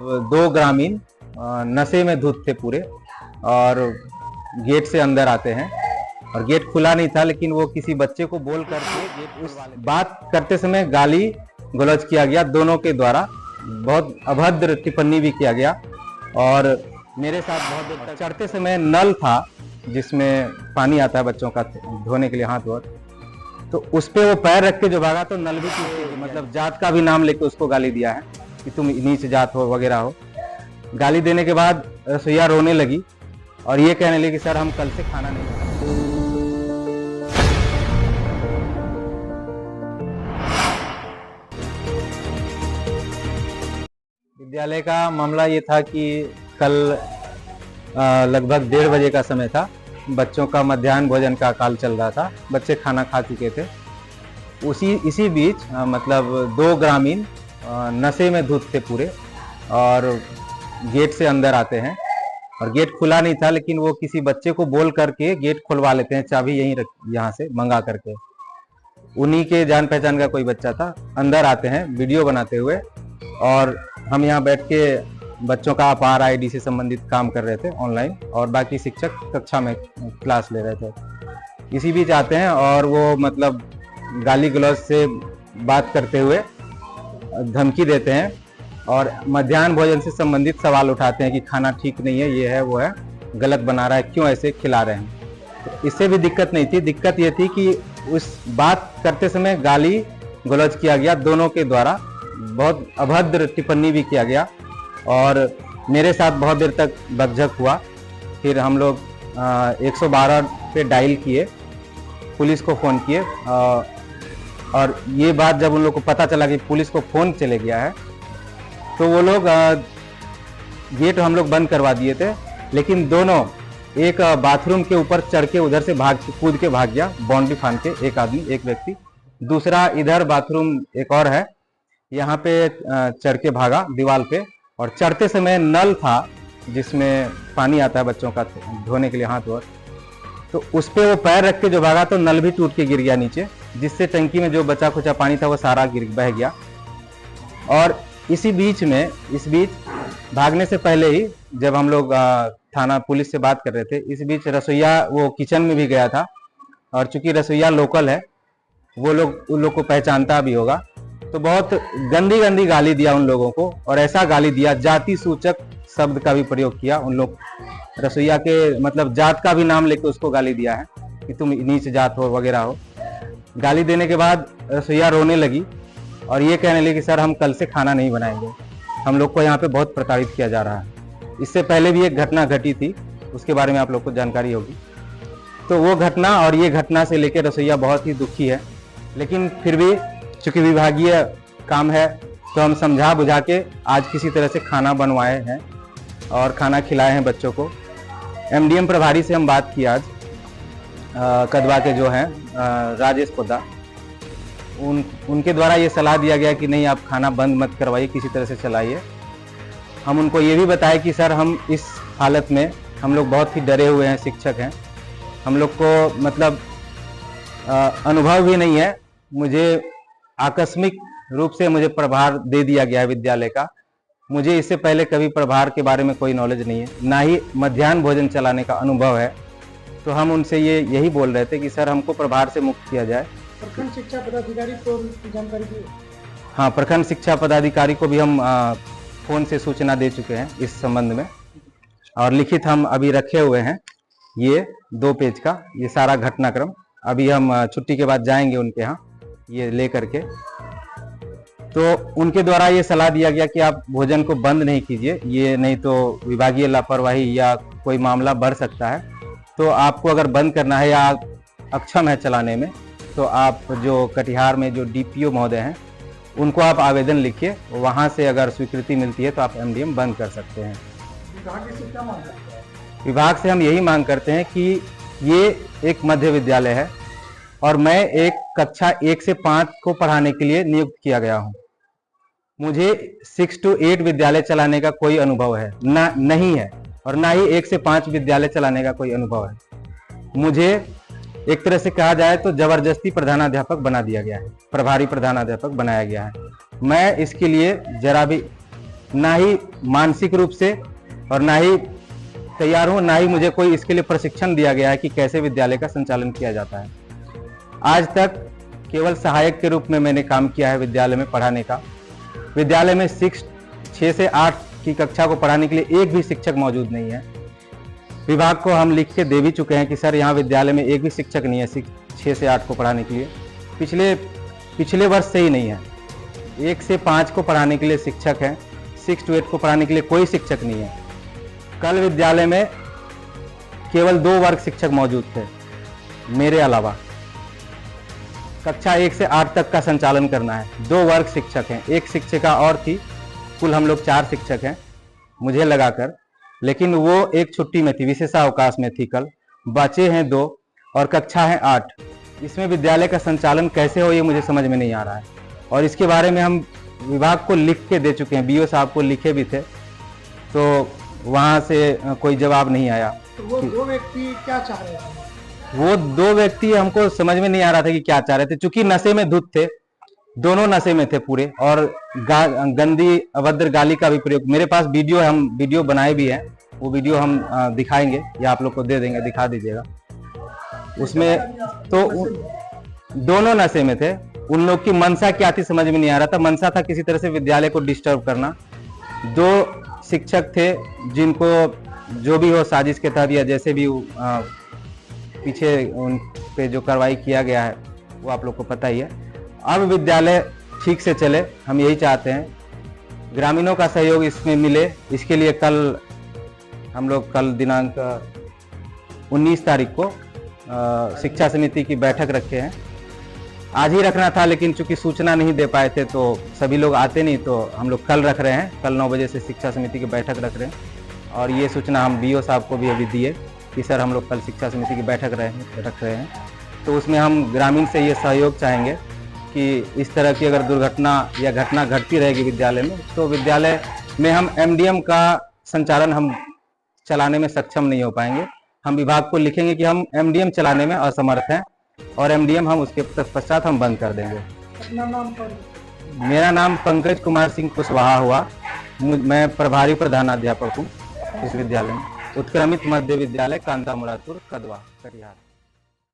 दो ग्रामीण नशे में धुत थे पूरे और गेट से अंदर आते हैं और गेट खुला नहीं था, लेकिन वो किसी बच्चे को बोल करके गेट उस बात करते समय गाली गलौज किया गया दोनों के द्वारा। बहुत अभद्र टिप्पणी भी किया गया और मेरे साथ बहुत देर तक चढ़ते समय नल था जिसमें पानी आता है बच्चों का धोने के लिए हाथ धो, तो उस पे वो पैर रख के जो भागा तो नल भी टूट गई। मतलब जात का भी नाम लेके उसको गाली दिया है कि तुम नीच जात हो वगैरह हो। गाली देने के बाद रसोइया रोने लगी और ये कहने लगी कि सर हम कल से खाना नहीं खाएंगे। विद्यालय का मामला ये था कि कल लगभग 1:30 बजे का समय था। बच्चों का मध्याह्न भोजन का काल चल रहा था, बच्चे खाना खा चुके थे। इसी बीच मतलब दो ग्रामीण नशे में धुत थे पूरे और गेट से अंदर आते हैं और गेट खुला नहीं था, लेकिन वो किसी बच्चे को बोल करके गेट खुलवा लेते हैं, चाबी यहीं यहाँ से मंगा करके। उन्हीं के जान पहचान का कोई बच्चा था। अंदर आते हैं वीडियो बनाते हुए और हम यहाँ बैठ के बच्चों का अपार आईडी से संबंधित काम कर रहे थे ऑनलाइन और बाकी शिक्षक कक्षा में क्लास ले रहे थे। इसी बीच आते हैं और वो मतलब गाली गलौज से बात करते हुए धमकी देते हैं और मध्याह्न भोजन से संबंधित सवाल उठाते हैं कि खाना ठीक नहीं है, ये है वो है, गलत बना रहा है, क्यों ऐसे खिला रहे हैं। तो इससे भी दिक्कत नहीं थी, दिक्कत ये थी कि उस बात करते समय गाली गलौज किया गया दोनों के द्वारा। बहुत अभद्र टिप्पणी भी किया गया और मेरे साथ बहुत देर तक बकझक हुआ। फिर हम लोग 112 पे डायल किए, पुलिस को फ़ोन किए और ये बात जब उन लोग को पता चला कि पुलिस को फ़ोन चले गया है तो वो लोग गेट हम लोग बंद करवा दिए थे। लेकिन दोनों एक बाथरूम के ऊपर चढ़ के उधर से कूद के भाग गया, बाउंड्री फांद के, एक आदमी एक व्यक्ति। दूसरा इधर बाथरूम एक और है, यहाँ पे चढ़ के भागा दीवार पे और चढ़ते समय नल था जिसमें पानी आता है बच्चों का धोने के लिए हाथ धो, तो उस पे वो पैर रख के जो भागा तो नल भी टूट के गिर गया नीचे, जिससे टंकी में जो बचा खुचा पानी था वो सारा बह गया। और इस बीच भागने से पहले ही जब हम लोग थाना पुलिस से बात कर रहे थे, इस बीच रसोइया वो किचन में भी गया था और चूंकि रसोइया लोकल है, वो लोग उन लोग को पहचानता भी होगा, तो बहुत गंदी गाली दिया उन लोगों को और ऐसा गाली दिया, जाति सूचक शब्द का भी प्रयोग किया। उन लोग रसोइया के मतलब जात का भी नाम लेके उसको गाली दिया है कि तुम नीच जात हो वगैरह हो। गाली देने के बाद रसोइया रोने लगी और ये कहने लगी कि सर हम कल से खाना नहीं बनाएंगे, हम लोग को यहाँ पे बहुत प्रताड़ित किया जा रहा है। इससे पहले भी एक घटना घटी थी, उसके बारे में आप लोग को जानकारी होगी। तो वो घटना और ये घटना से लेकर रसोइया बहुत ही दुखी है, लेकिन फिर भी चूंकि विभागीय काम है तो हम समझा बुझा के आज किसी तरह से खाना बनवाए हैं और खाना खिलाए हैं बच्चों को। एमडीएम प्रभारी से हम बात की आज, कदवा के जो हैं राजेश पोदा, उनके द्वारा ये सलाह दिया गया कि नहीं आप खाना बंद मत करवाइए, किसी तरह से चलाइए। हम उनको ये भी बताए कि सर हम इस हालत में हम लोग बहुत ही डरे हुए हैं, शिक्षक हैं, हम लोग को मतलब अनुभव भी नहीं है, मुझे आकस्मिक रूप से मुझे प्रभार दे दिया गया है विद्यालय का, मुझे इससे पहले कभी प्रभार के बारे में कोई नॉलेज नहीं है, ना ही मध्याह्न भोजन चलाने का अनुभव है। तो हम उनसे यही बोल रहे थे कि सर हमको प्रभार से मुक्त किया जाए। प्रखंड शिक्षा पदाधिकारी को जानकारी दी? हाँ, प्रखंड शिक्षा पदाधिकारी को भी हम फोन से सूचना दे चुके हैं इस संबंध में और लिखित हम अभी रखे हुए हैं, ये 2 पेज का ये सारा घटनाक्रम। अभी हम छुट्टी के बाद जाएंगे उनके यहाँ ये ले करके। तो उनके द्वारा ये सलाह दिया गया कि आप भोजन को बंद नहीं कीजिए, ये नहीं तो विभागीय लापरवाही या कोई मामला बढ़ सकता है। तो आपको अगर बंद करना है या अक्षम है चलाने में, तो आप जो कटिहार में जो डीपीओ महोदय हैं उनको आप आवेदन लिखिए, वहाँ से अगर स्वीकृति मिलती है तो आप एमडीएम बंद कर सकते हैं। विभाग से हम यही मांग करते हैं कि ये एक मध्य विद्यालय है और मैं एक कक्षा 1 से 5 को पढ़ाने के लिए नियुक्त किया गया हूँ। मुझे 6 to 8 विद्यालय चलाने का कोई अनुभव है नहीं है और ना ही 1 से 5 विद्यालय चलाने का कोई अनुभव है। मुझे एक तरह से कहा जाए तो जबरदस्ती प्रधानाध्यापक बना दिया गया है, प्रभारी प्रधानाध्यापक बनाया गया है। मैं इसके लिए जरा भी ना ही मानसिक रूप से और ना ही तैयार हूँ, ना ही मुझे कोई इसके लिए प्रशिक्षण दिया गया है कि कैसे विद्यालय का संचालन किया जाता है। आज तक केवल सहायक के रूप में मैंने काम किया है विद्यालय में पढ़ाने का। विद्यालय में 6 से 8 की कक्षा को पढ़ाने के लिए एक भी शिक्षक मौजूद नहीं है। विभाग को हम लिख के दे भी चुके हैं कि सर यहाँ विद्यालय में एक भी शिक्षक नहीं है 6 से 8 को पढ़ाने के लिए। पिछले वर्ष से ही नहीं है। 1 से 5 को पढ़ाने के लिए शिक्षक हैं, 6 to 8 को पढ़ाने के लिए कोई शिक्षक नहीं है। कल विद्यालय में केवल 2 वर्ग शिक्षक मौजूद थे मेरे अलावा। कक्षा 1 से 8 तक का संचालन करना है, 2 वर्ग शिक्षक हैं, एक शिक्षिका और थी, कुल हम लोग 4 शिक्षक हैं मुझे लगाकर, लेकिन वो एक छुट्टी में थी, विशेषावकाश में थी कल। बचे हैं 2 और कक्षा है 8। इसमें विद्यालय का संचालन कैसे हो ये मुझे समझ में नहीं आ रहा है, और इसके बारे में हम विभाग को लिख के दे चुके हैं, बीओ साहब को लिखे भी थे, तो वहाँ से कोई जवाब नहीं आया। तो वो 2 व्यक्ति क्या चाह रहे थे? वो 2 व्यक्ति हमको समझ में नहीं आ रहा था कि क्या चाह रहे थे, चूंकि नशे में धुत थे, दोनों नशे में थे पूरे, और गंदी अभद्र गाली का भी प्रयोग। मेरे पास वीडियो है, हम वीडियो बनाए भी हैं, वो वीडियो हम दिखाएंगे या आप लोग को दे देंगे, दिखा दीजिएगा। उसमें तो दोनों नशे में थे। उन लोग की मनसा क्या थी समझ में नहीं आ रहा था। मनसा था किसी तरह से विद्यालय को डिस्टर्ब करना। 2 शिक्षक थे जिनको जो भी हो साजिश के तहत या जैसे भी पीछे उन पे जो कार्रवाई किया गया है वो आप लोग को पता ही है। अब विद्यालय ठीक से चले, हम यही चाहते हैं। ग्रामीणों का सहयोग इसमें मिले, इसके लिए कल हम लोग दिनांक 19 तारीख को शिक्षा समिति की बैठक रखे हैं। आज ही रखना था, लेकिन चूंकि सूचना नहीं दे पाए थे तो सभी लोग आते नहीं, तो हम लोग कल रख रहे हैं। कल 9 बजे से शिक्षा समिति की बैठक रख रहे हैं, और ये सूचना हम बीओ साहब को भी अभी दिए कि सर हम लोग कल शिक्षा समिति की बैठक रख रहे हैं। तो उसमें हम ग्रामीण से ये सहयोग चाहेंगे कि इस तरह की अगर दुर्घटना या घटना घटती रहेगी विद्यालय में, तो विद्यालय में हम एमडीएम का संचालन हम चलाने में सक्षम नहीं हो पाएंगे। हम विभाग को लिखेंगे कि हम एमडीएम चलाने में असमर्थ हैं, और एमडीएम हम उसके पश्चात हम बंद कर देंगे। अपना नाम पर? मेरा नाम पंकज कुमार सिंह कुशवाहा हुआ। मैं प्रभारी प्रधानाध्यापक हूँ इस विद्यालय में, उत्क्रमित मध्य विद्यालय कांता मुरादपुर, कदवा, कटिहार।